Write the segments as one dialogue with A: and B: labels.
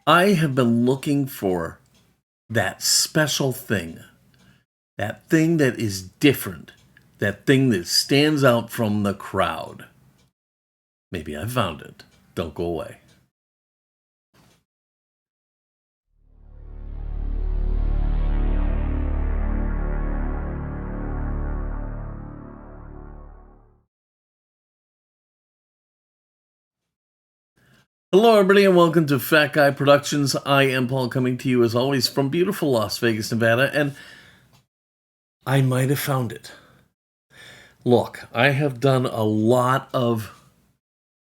A: I have been looking for that special thing, that thing that is different, that thing that stands out from the crowd. Maybe I found it. Don't go away. Hello, everybody, and welcome to Fat Guy Productions. I am Paul, coming to you as always from beautiful Las Vegas, Nevada, and I might have found it. Look, I have done a lot of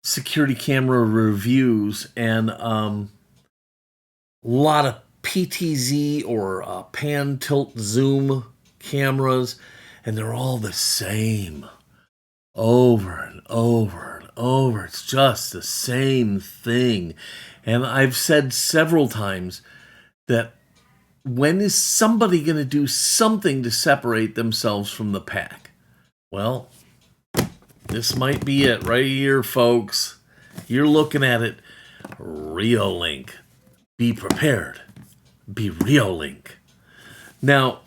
A: security camera reviews and a lot of PTZ or pan, tilt, zoom cameras, and they're all the same over and over and over. It's just the same thing. And I've said several times that when is somebody going to do something to separate themselves from the pack? Well, this might be it right here, folks. You're looking at it. Reolink. Be prepared. Be Reolink. Now,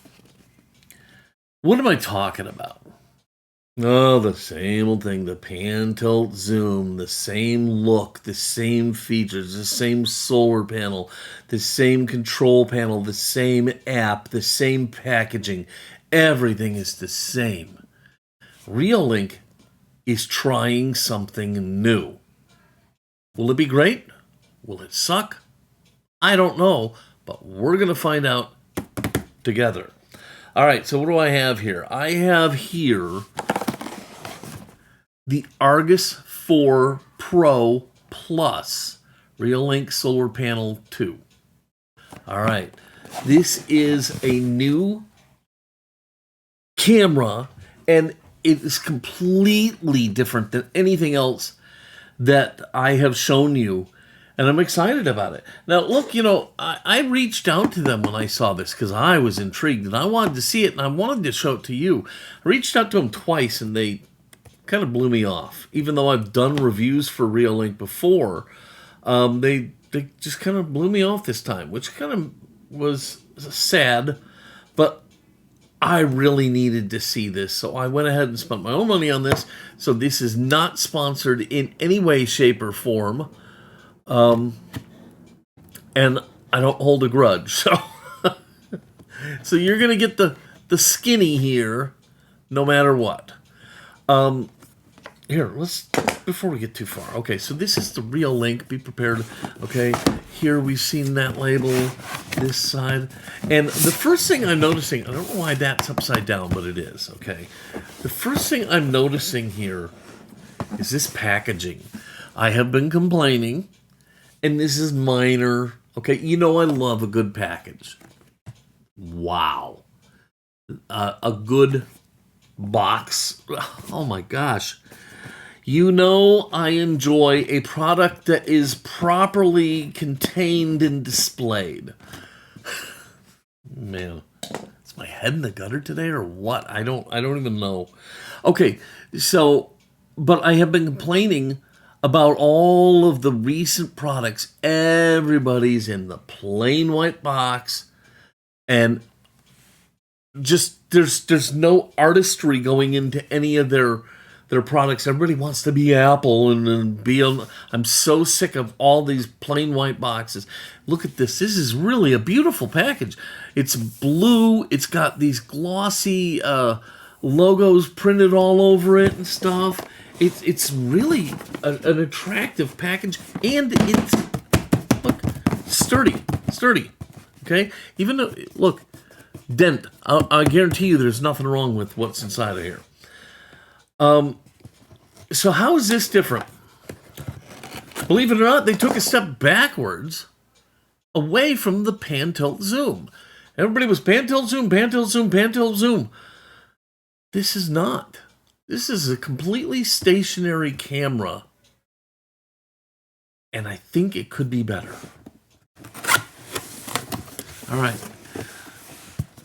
A: what am I talking about? Oh, the same old thing, the pan, tilt, zoom, the same look, the same features, the same solar panel, the same control panel, the same app, the same packaging. Everything is the same. Reolink is trying something new. Will it be great? Will it suck? I don't know, but we're going to find out together. All right, so what do I have here? I have here the Argus 4 Pro Plus Reolink Solar Panel 2. All right, this is a new camera, and it is completely different than anything else that I have shown you, and I'm excited about it. Now, look, I reached out to them when I saw this because I was intrigued, and I wanted to see it, and I wanted to show it to you. I reached out to them twice, and they kind of blew me off. Even though I've done reviews for Reolink before, they just kind of blew me off this time, which kind of was sad, but I really needed to see this, so I went ahead and spent my own money on this. So this is not sponsored in any way, shape, or form, and I don't hold a grudge. So you're gonna get the skinny here, no matter what. Here, before we get too far. Okay, so this is the Reolink. Be prepared. Okay, here we've seen that label, this side. And the first thing I'm noticing, I don't know why that's upside down, but it is, okay. The first thing I'm noticing here is this packaging. I have been complaining, and this is minor. Okay, I love a good package. Wow. A good box. Oh my gosh. I enjoy a product that is properly contained and displayed. Man, is my head in the gutter today or what? I don't even know. Okay, but I have been complaining about all of the recent products. Everybody's in the plain white box, and just there's no artistry going into any of their products. Everybody wants to be Apple and be on. I'm so sick of all these plain white boxes. Look at this. This is really a beautiful package. It's blue. It's got these glossy logos printed all over it and stuff. It's really an attractive package, and it's sturdy. Okay, even though look. Dent. I guarantee you there's nothing wrong with what's inside of here. So how is this different? Believe it or not, they took a step backwards away from the pan, tilt, zoom. Everybody was pan, tilt, zoom, pan, tilt, zoom, pan, tilt, zoom. This is not. This is a completely stationary camera, and I think it could be better. All right.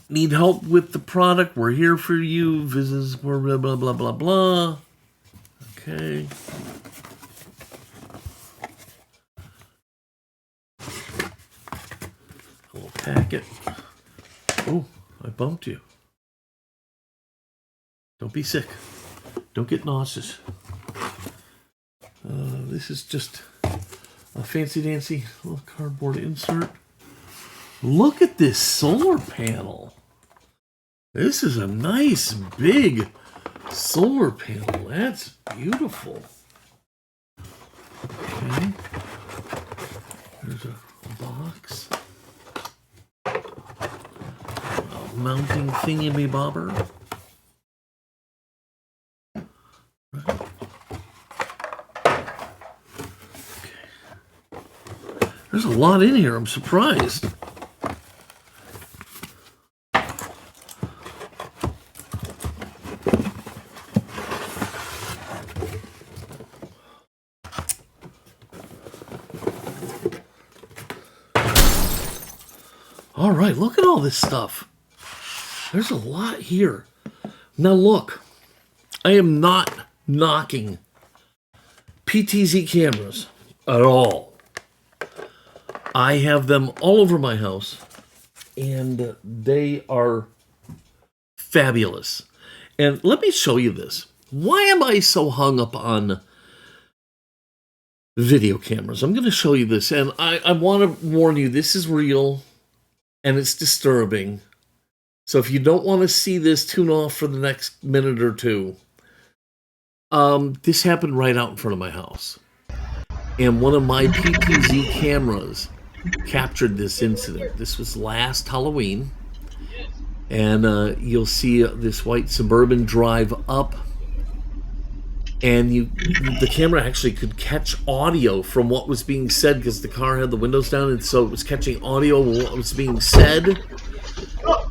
A: Need help with the product? We're here for you. Visits, blah, blah, blah, blah, blah. Okay. packet. Oh, I bumped you. Don't be sick. Don't get nauseous. This is just a fancy-dancy little cardboard insert. Look at this solar panel. This is a nice, big solar panel. That's beautiful. Okay. There's a box. A mounting thingy-bobber. Right. Okay. There's a lot in here. I'm surprised. All right, look at all this stuff. There's a lot here. Now look, I am not knocking PTZ cameras at all. I have them all over my house, and they are fabulous. And let me show you this. Why am I so hung up on video cameras? I'm going to show you this, and I want to warn you, this is real. And it's disturbing. So if you don't want to see this, tune off for the next minute or two. This happened right out in front of my house. And one of my PTZ cameras captured this incident. This was last Halloween. And you'll see this white Suburban drive up. And the camera actually could catch audio from what was being said because the car had the windows down, and so it was catching audio of what was being said.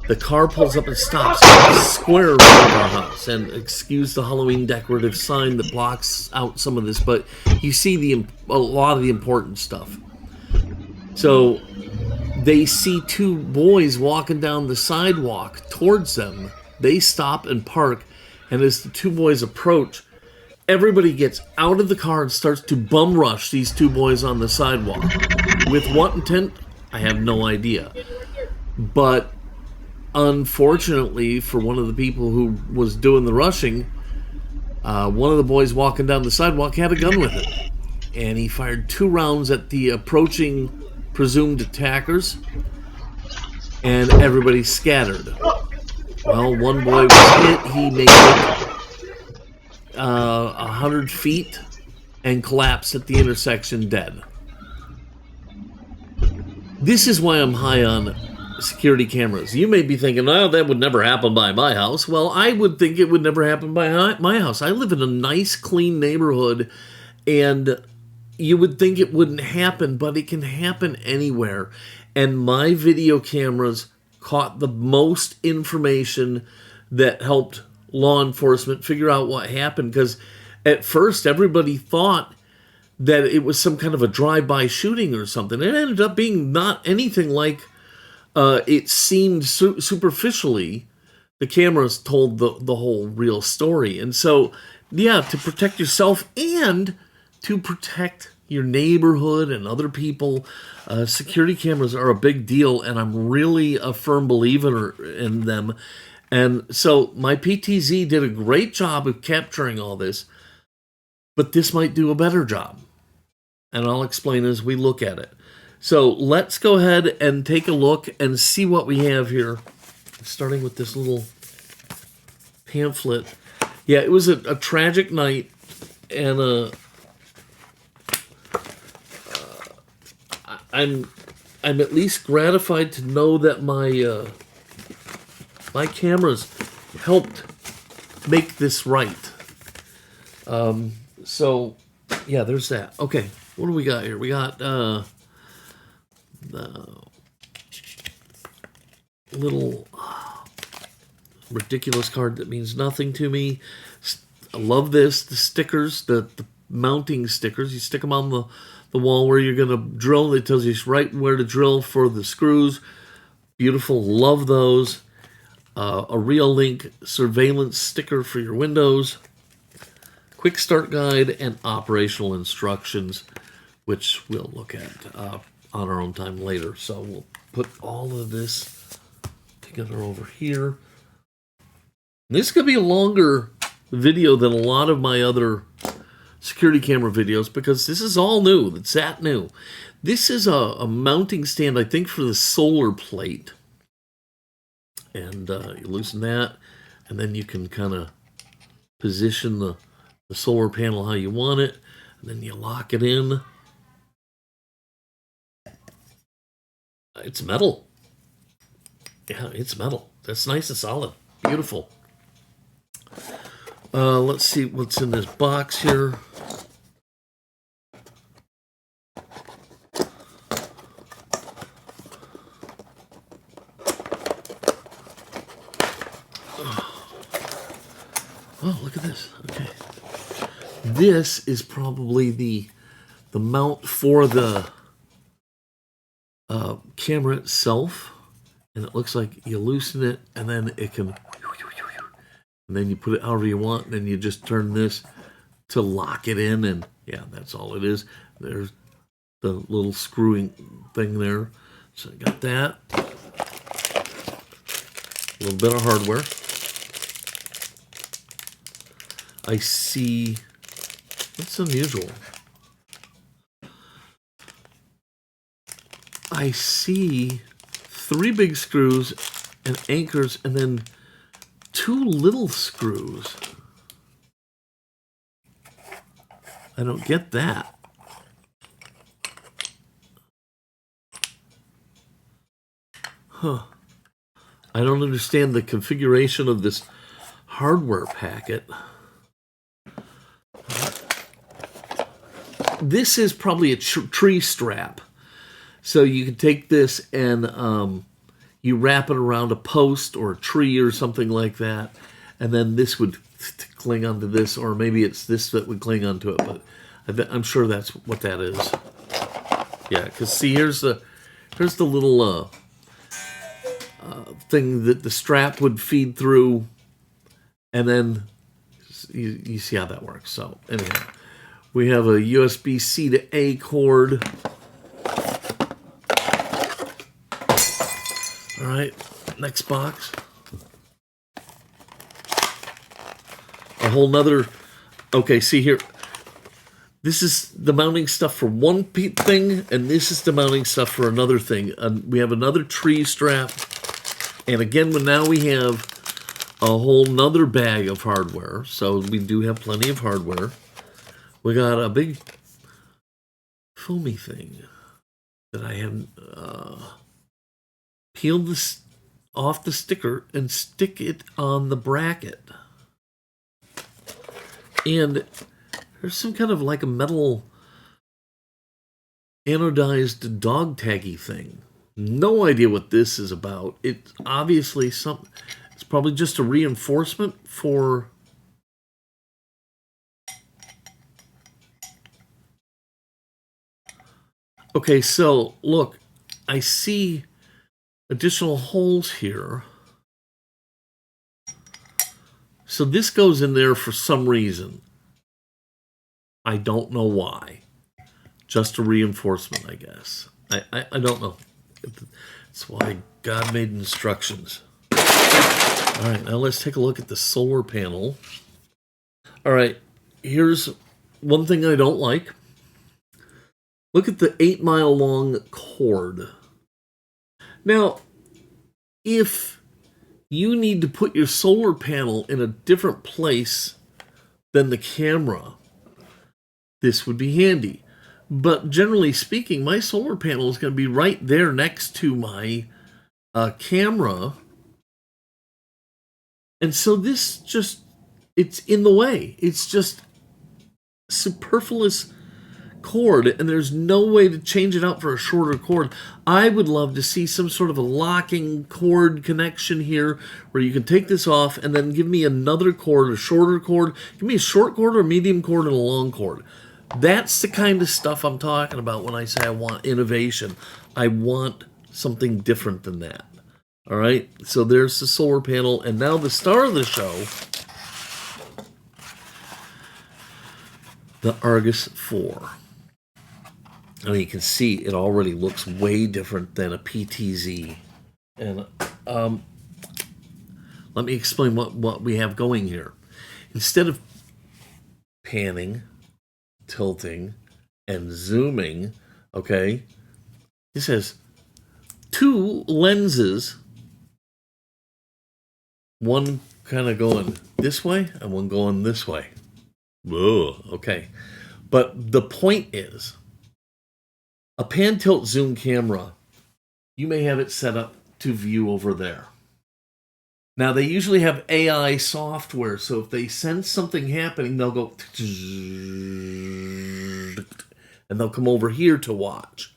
A: The car pulls up and stops square in front of our house. And excuse the Halloween decorative sign that blocks out some of this, but you see a lot of the important stuff. So they see two boys walking down the sidewalk towards them. They stop and park, and as the two boys approach, everybody gets out of the car and starts to bum rush these two boys on the sidewalk. With what intent? I have no idea. But unfortunately, for one of the people who was doing the rushing, one of the boys walking down the sidewalk had a gun with him. And he fired 2 rounds at the approaching presumed attackers. And everybody scattered. Well, one boy was hit. He made it 100 feet and collapsed at the intersection dead. This is why I'm high on security cameras. You may be thinking, oh, that would never happen by my house. Well, I would think it would never happen by my house. I live in a nice, clean neighborhood, and you would think it wouldn't happen, but it can happen anywhere. And my video cameras caught the most information that helped law enforcement figure out what happened, because at first everybody thought that it was some kind of a drive-by shooting or something. It ended up being not anything like it seemed superficially. The cameras told the whole real story. And so, yeah, to protect yourself and to protect your neighborhood and other people, security cameras are a big deal, and I'm really a firm believer in them. And so my PTZ did a great job of capturing all this, but this might do a better job. And I'll explain as we look at it. So let's go ahead and take a look and see what we have here. Starting with this little pamphlet. Yeah, it was a tragic night, and I'm at least gratified to know that my cameras helped make this right. So, yeah, there's that. Okay, what do we got here? We got the little ridiculous card that means nothing to me. I love this. The stickers, the mounting stickers. You stick them on the wall where you're going to drill. It tells you right where to drill for the screws. Beautiful. Love those. A Reolink surveillance sticker for your windows, quick start guide, and operational instructions, which we'll look at. on our own time later. So we'll put all of this together over here. This could be a longer video than a lot of my other security camera videos because this is all new. It's that new. This is a mounting stand, I think, for the solar plate. And you loosen that, and then you can kind of position the solar panel how you want it, and then you lock it in. It's metal. Yeah, it's metal. That's nice and solid. Beautiful. Let's see what's in this box here. Oh, look at this. Okay. This is probably the mount for the camera itself. And it looks like you loosen it, and then it can... And then you put it however you want, and then you just turn this to lock it in, and yeah, that's all it is. There's the little screwing thing there. So I got that. A little bit of hardware. I see... That's unusual. I see 3 big screws and anchors, and then 2 little screws. I don't get that. Huh. I don't understand the configuration of this hardware packet. This is probably a tree strap. So you can take this and you wrap it around a post or a tree or something like that. And then this would cling onto this, or maybe it's this that would cling onto it. But I'm sure that's what that is. Yeah, because see, here's the little thing that the strap would feed through. And then you see how that works. So anyhow. We have a USB-C to A cord. All right, next box. A whole nother, okay, see here. This is the mounting stuff for one thing, and this is the mounting stuff for another thing. We have another tree strap. And again, now we have a whole nother bag of hardware. So we do have plenty of hardware. We got a big foamy thing that I have peeled this off the sticker and stick it on the bracket. And there's some kind of like a metal anodized dog taggy thing. No idea what this is about. It's obviously something. It's probably just a reinforcement for... Okay, so look, I see additional holes here. So this goes in there for some reason. I don't know why. Just a reinforcement, I guess. I don't know. That's why God made instructions. All right, now let's take a look at the solar panel. All right, here's one thing I don't like. Look at the 8-mile long cord. Now, if you need to put your solar panel in a different place than the camera, this would be handy. But generally speaking, my solar panel is going to be right there next to my camera. And so this just, it's in the way. It's just superfluous cord, and there's no way to change it out for a shorter cord. I would love to see some sort of a locking cord connection here where you can take this off and then give me another cord, a shorter cord. Give me a short cord or a medium cord and a long cord. That's the kind of stuff I'm talking about when I say I want innovation. I want something different than that. All right, so there's the solar panel, and now the star of the show, the Argus 4. I mean, you can see it already looks way different than a PTZ. And let me explain what we have going here. Instead of panning, tilting, and zooming, okay, this has two lenses, one kind of going this way and one going this way. Whoa, okay. But the point is, a pan, tilt, zoom camera, you may have it set up to view over there. Now, they usually have AI software, so if they sense something happening, they'll go and they'll come over here to watch.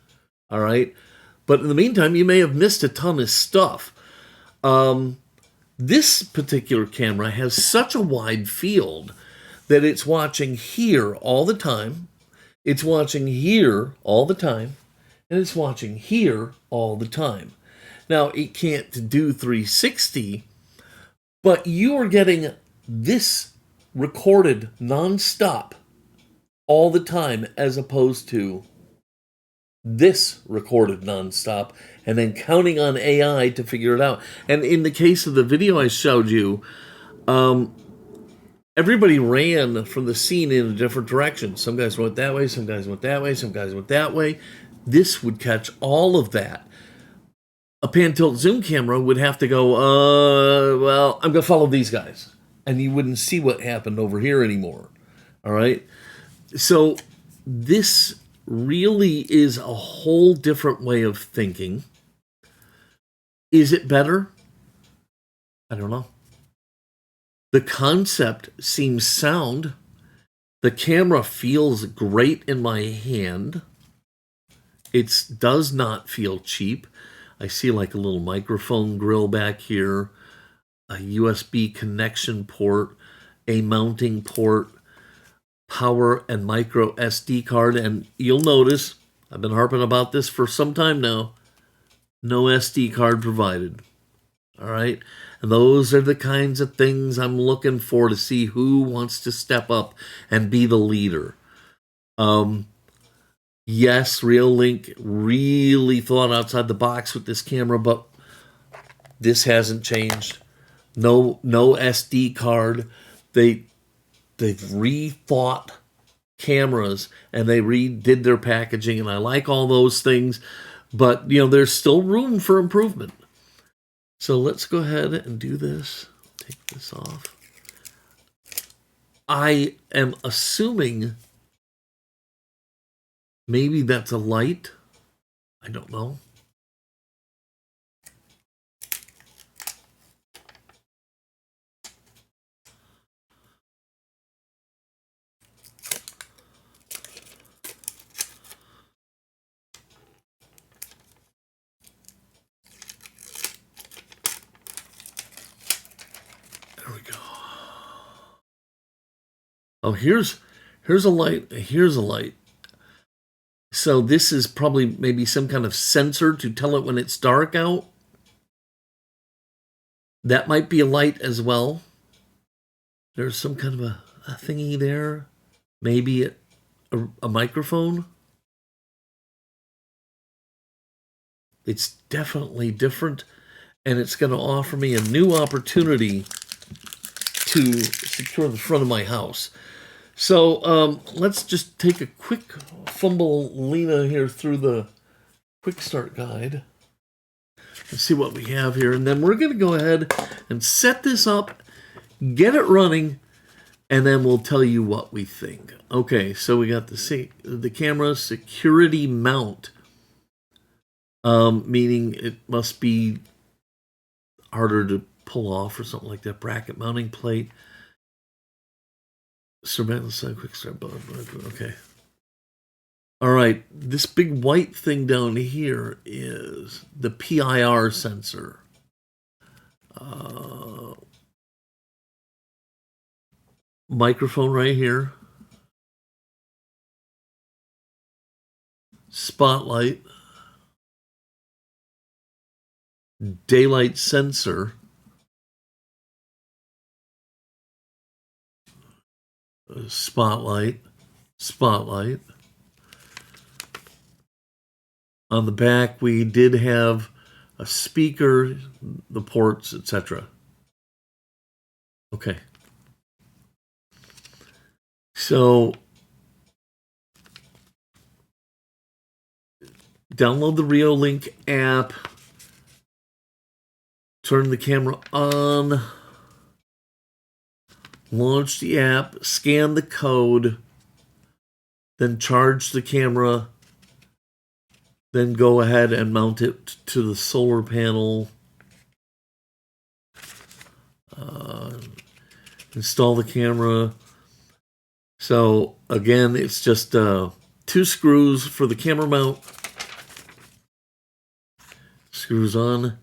A: All right? But in the meantime, you may have missed a ton of stuff. This particular camera has such a wide field that it's watching here all the time, it's watching here all the time, and it's watching here all the time. Now, it can't do 360, but you are getting this recorded nonstop all the time as opposed to this recorded nonstop and then counting on AI to figure it out. And in the case of the video I showed you, everybody ran from the scene in a different direction. Some guys went that way, some guys went that way, some guys went that way. This would catch all of that. A pan, tilt, zoom camera would have to go, well, I'm going to follow these guys. And you wouldn't see what happened over here anymore. All right? So this really is a whole different way of thinking. Is it better? I don't know. The concept seems sound. The camera feels great in my hand. It does not feel cheap. I see like a little microphone grill back here, a USB connection port, a mounting port, power and micro SD card. And you'll notice, I've been harping about this for some time now, no SD card provided. All right? And those are the kinds of things I'm looking for to see who wants to step up and be the leader. Yes, Reolink really thought outside the box with this camera, but this hasn't changed. No SD card. They've rethought cameras and they redid their packaging, and I like all those things, but there's still room for improvement. So let's go ahead and do this. Take this off. I am assuming maybe that's a light. I don't know. There we go. Oh, here's a light. Here's a light. So this is probably maybe some kind of sensor to tell it when it's dark out. That might be a light as well. There's some kind of a thingy there. Maybe a microphone. It's definitely different, and it's going to offer me a new opportunity to secure the front of my house. So let's just take a quick fumble Lena here through the quick start guide and see what we have here. And then we're going to go ahead and set this up, get it running, and then we'll tell you what we think. Okay, so we got the camera security mount, meaning it must be harder to pull off or something like that. Bracket mounting plate. Surveillance side, quick start button. Okay. All right. This big white thing down here is the PIR sensor. Microphone right here. Spotlight. Daylight sensor. Spotlight. On the back, we did have a speaker, the ports, etc. Okay. So download the Reolink app, turn the camera on, launch the app, scan the code, then charge the camera, then go ahead and mount it to the solar panel. Install the camera. So again, it's just 2 screws for the camera mount. Screws on.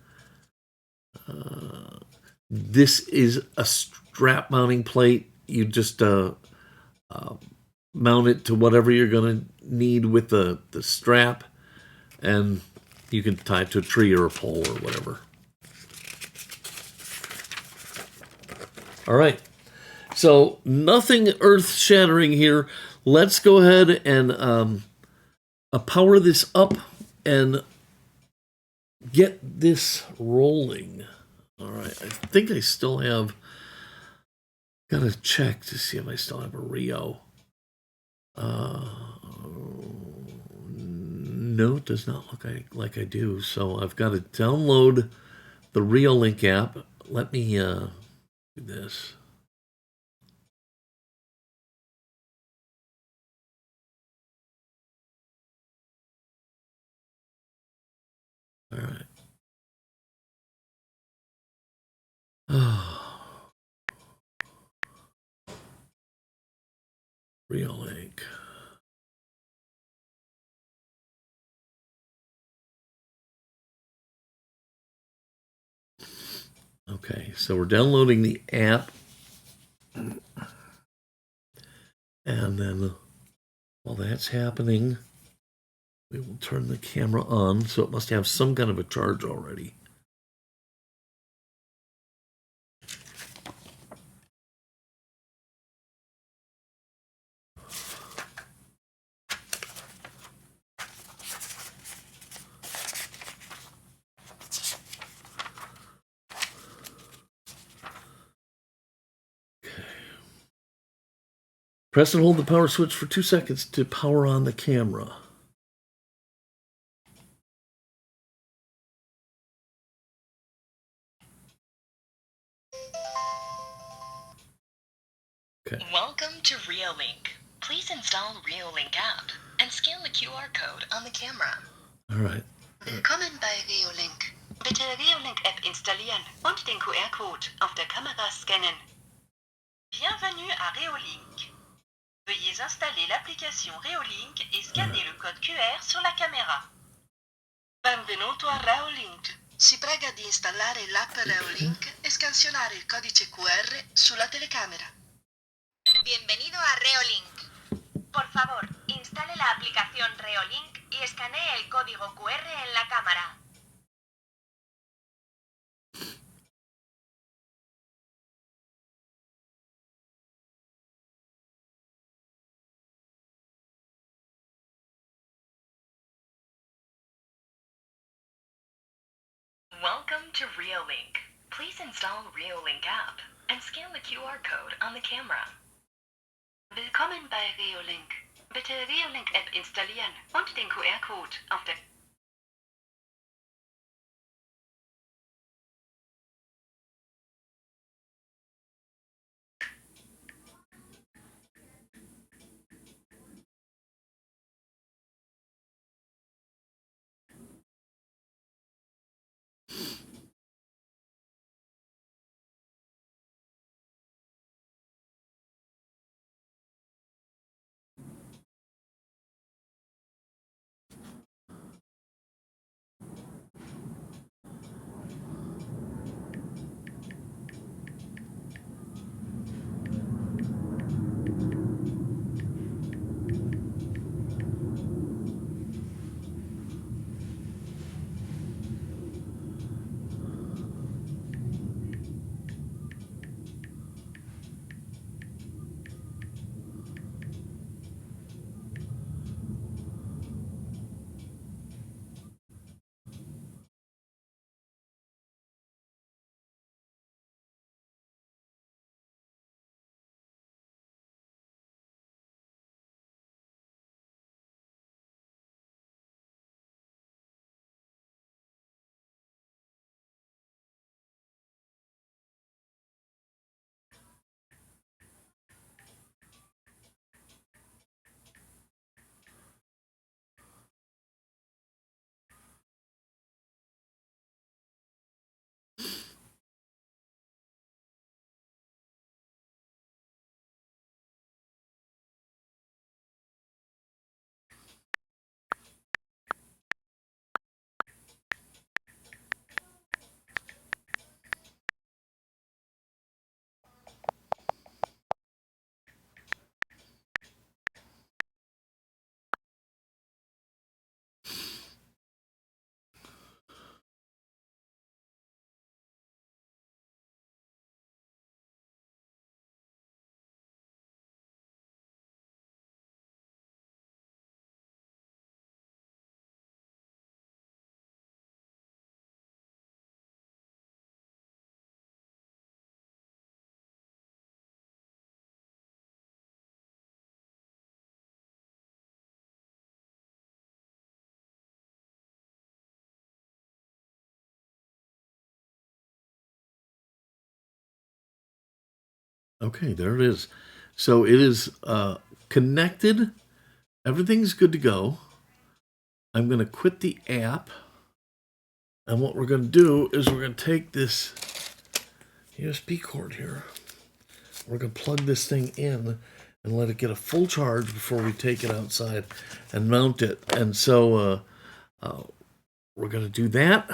A: This is a strap mounting plate. You just mount it to whatever you're going to need with the strap, and you can tie it to a tree or a pole or whatever. All right. So nothing earth-shattering here. Let's go ahead and power this up and get this rolling. All right. I think I still have... Got to check to see if I still have a Rio. No, it does not look like I do. So I've got to download the Reolink app. Let me do this. All right. Reolink. Okay, so we're downloading the app. And then while that's happening, we will turn the camera on. So it must have some kind of a charge already. Press and hold the power switch for 2 seconds to power on the camera. Okay.
B: Welcome to Reolink. Please install Reolink app and scan the QR code on the camera.
A: All right.
B: Willkommen bei Reolink. Bitte Reolink App installieren und den QR-Code auf der Kamera scannen. Bienvenue à Reolink. Veuillez installer l'application Reolink et scanner le code QR sur la camera. Benvenuto a Reolink. Si prega di installare l'app Reolink e scansionare il codice QR sulla telecamera. Bienvenido a Reolink. Por favor, instale la aplicación Reolink y escanee el código QR en la cámara. Welcome to Reolink. Please install Reolink app and scan the QR code on the camera. Willkommen bei Reolink. Bitte Reolink App installieren und den QR-Code auf der...
A: Okay, there it is. So it is connected. Everything's good to go. I'm going to quit the app. And what we're going to do is we're going to take this USB cord here. We're going to plug this thing in and let it get a full charge before we take it outside and mount it. And so we're going to do that.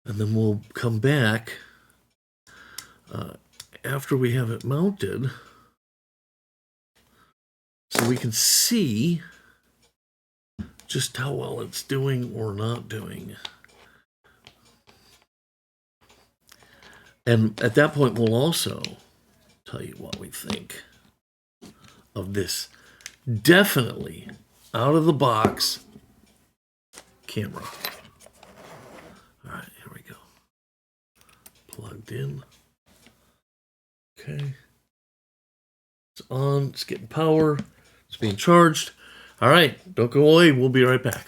A: And then we'll come back after we have it mounted so we can see just how well it's doing or not doing. And at that point, we'll also tell you what we think of this definitely out of the box camera. All right, here we go. Plugged in. Okay. It's on. It's getting power. It's being charged. All right, don't go away. We'll be right back.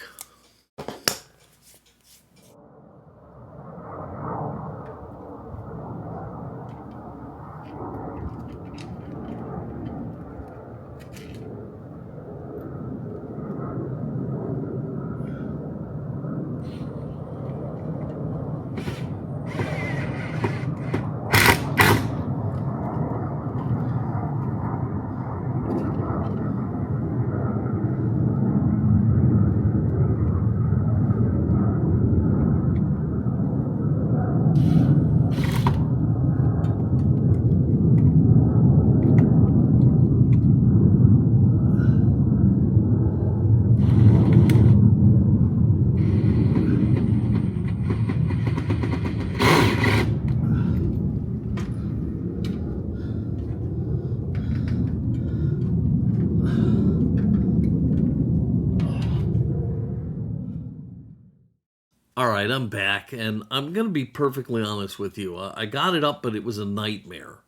A: All right, I'm back, and I'm going to be perfectly honest with you. I got it up, but it was a nightmare.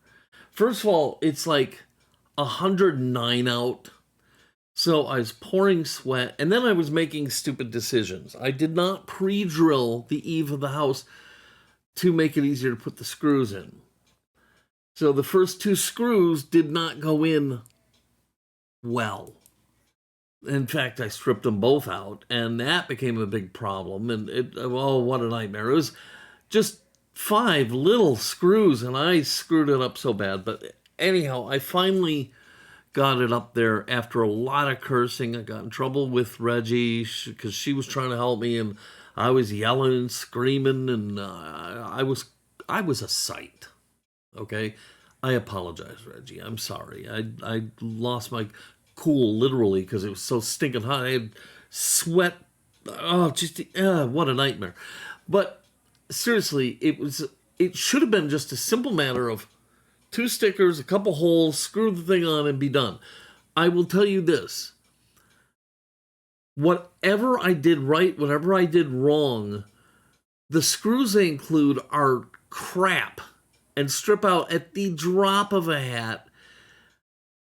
A: First of all, it's like 109 out, so I was pouring sweat, and then I was making stupid decisions. I did not pre-drill the eave of the house to make it easier to put the screws in. So the first two screws did not go in well. In fact, I stripped them both out, and that became a big problem. And what a nightmare. It was just 5 little screws, and I screwed it up so bad. But anyhow, I finally got it up there after a lot of cursing. I got in trouble with Reggie because she was trying to help me, and I was yelling and screaming, and I was a sight. Okay, I apologize, Reggie. I'm sorry. I lost my cool literally because it was so stinking hot. I had sweat. Oh, just what a nightmare. But seriously, it should have been just a simple matter of 2 stickers, a couple holes, screw the thing on, and be done. I will tell you this. Whatever I did right, whatever I did wrong, the screws they include are crap and strip out at the drop of a hat.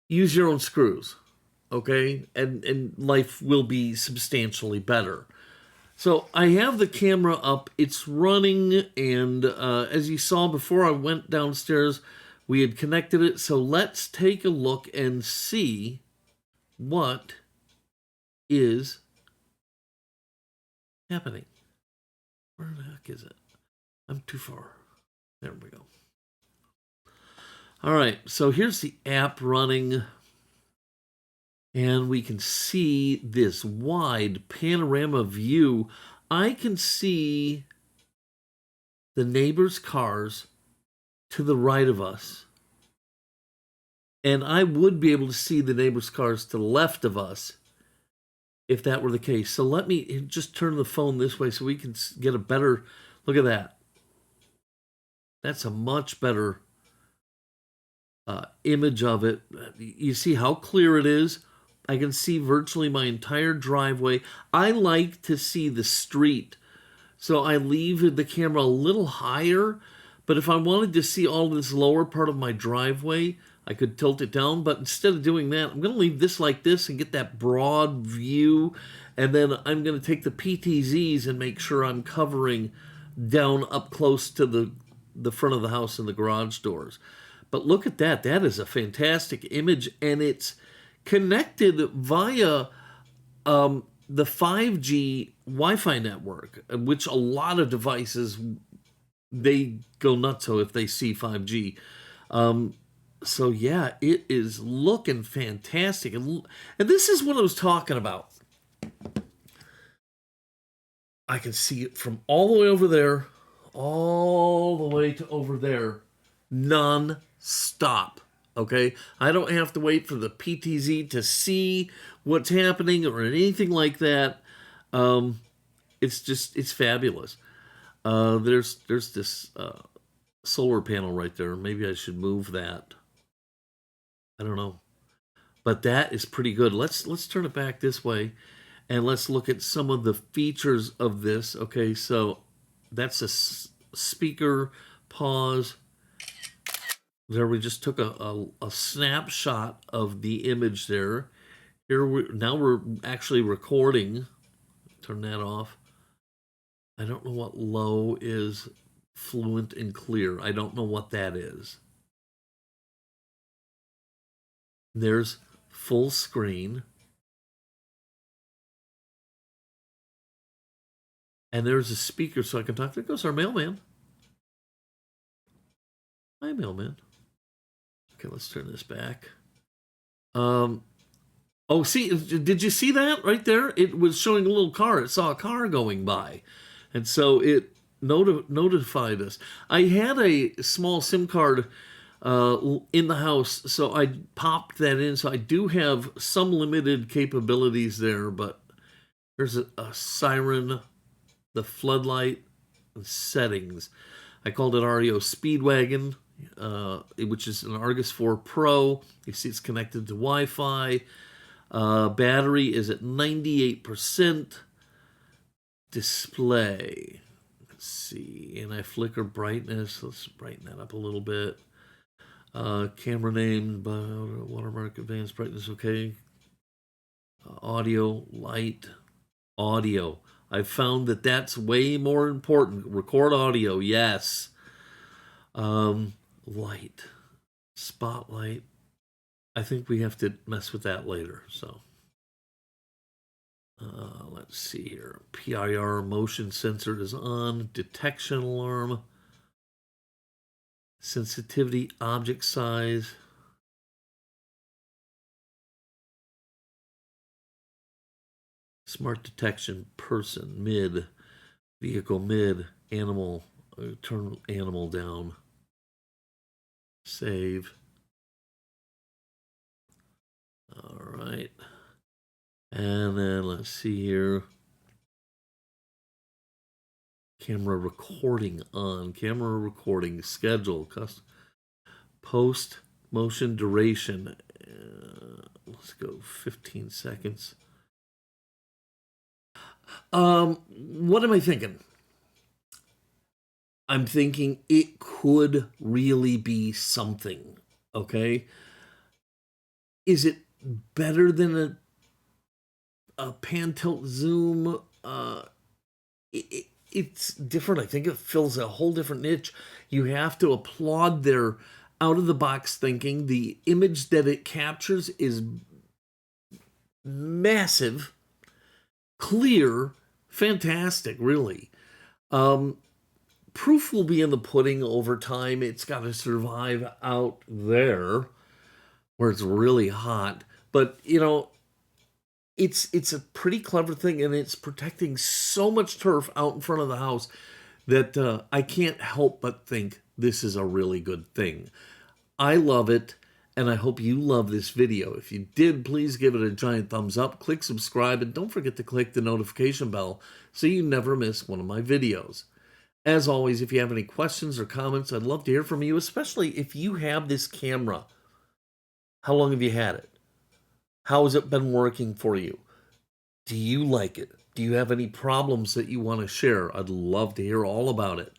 A: Use your own screws. Okay, and life will be substantially better. So I have the camera up, it's running, and as you saw before I went downstairs, we had connected it. So let's take a look and see what is happening. Where the heck is it? I'm too far. There we go. All right, so here's the app running. And we can see this wide panorama view. I can see the neighbors' cars to the right of us. And I would be able to see the neighbors' cars to the left of us if that were the case. So let me just turn the phone this way so we can get a better look at that. That's a much better image of it. You see how clear it is? I can see virtually my entire driveway. I like to see the street, so I leave the camera a little higher, But if I wanted to see all this lower part of my driveway, I could tilt it down. But instead of doing that, I'm going to leave this like this and get that broad view. And then I'm going to take the PTZs and make sure I'm covering down up close to the front of the house and the garage doors. But look at that. That is a fantastic image. And it's connected via the 5G Wi-Fi network, which a lot of devices, they go nuts if they see 5G. So yeah, it is looking fantastic. And this is what I was talking about. I can see it from all the way over there, all the way to over there, non-stop. Okay? I don't have to wait for the PTZ to see what's happening or anything like that. It's fabulous. There's this solar panel right there. Maybe I should move that. I don't know. But that is pretty good. Let's turn it back this way and let's look at some of the features of this. Okay, so that's a speaker pause. There we just took a snapshot of the image there. Here now we're actually recording. Turn that off. I don't know what low is. Fluent and clear. I don't know what that is. There's full screen. And there's a speaker so I can talk. There goes our mailman. Hi, mailman. Okay, let's turn this back. Oh, see, did you see that right there? It was showing a little car. It saw a car going by. And so it notified us. I had a small SIM card in the house, so I popped that in. So I do have some limited capabilities there, but there's a siren, the floodlight, and settings. I called it REO Speedwagon, which is an Argus 4 Pro. You see it's connected to Wi-Fi. Battery is at 98%. Display. Let's see. Anti-flicker brightness. Let's brighten that up a little bit. Camera name, watermark, advanced brightness, okay. Audio, light, audio. I found that that's way more important. Record audio, yes. Light, spotlight. I think we have to mess with that later, so. Let's see here. PIR motion sensor is on. Detection alarm. Sensitivity, object size. Smart detection, person, mid, vehicle, mid, animal, turn animal down. Save. All right. And then let's see here. Camera recording on. Camera recording schedule. Post motion duration. Let's go 15 seconds. What am I thinking? I'm thinking it could really be something. Okay. Is it better than a pan tilt zoom? It's different. I think it fills a whole different niche. You have to applaud their out of the box thinking. The image that it captures is massive, clear, fantastic, really. Proof will be in the pudding over time. It's got to survive out there where it's really hot. But, you know, it's a pretty clever thing, and it's protecting so much turf out in front of the house that I can't help but think this is a really good thing. I love it, and I hope you love this video. If you did, please give it a giant thumbs up, click subscribe, and don't forget to click the notification bell so you never miss one of my videos. As always, if you have any questions or comments, I'd love to hear from you, especially if you have this camera. How long have you had it? How has it been working for you? Do you like it? Do you have any problems that you want to share? I'd love to hear all about it.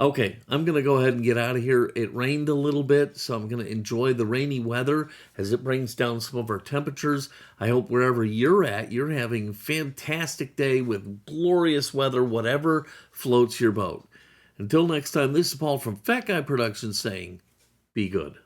A: Okay, I'm going to go ahead and get out of here. It rained a little bit, so I'm going to enjoy the rainy weather as it brings down some of our temperatures. I hope wherever you're at, you're having a fantastic day with glorious weather, whatever floats your boat. Until next time, this is Paul from Fat Guy Productions saying, be good.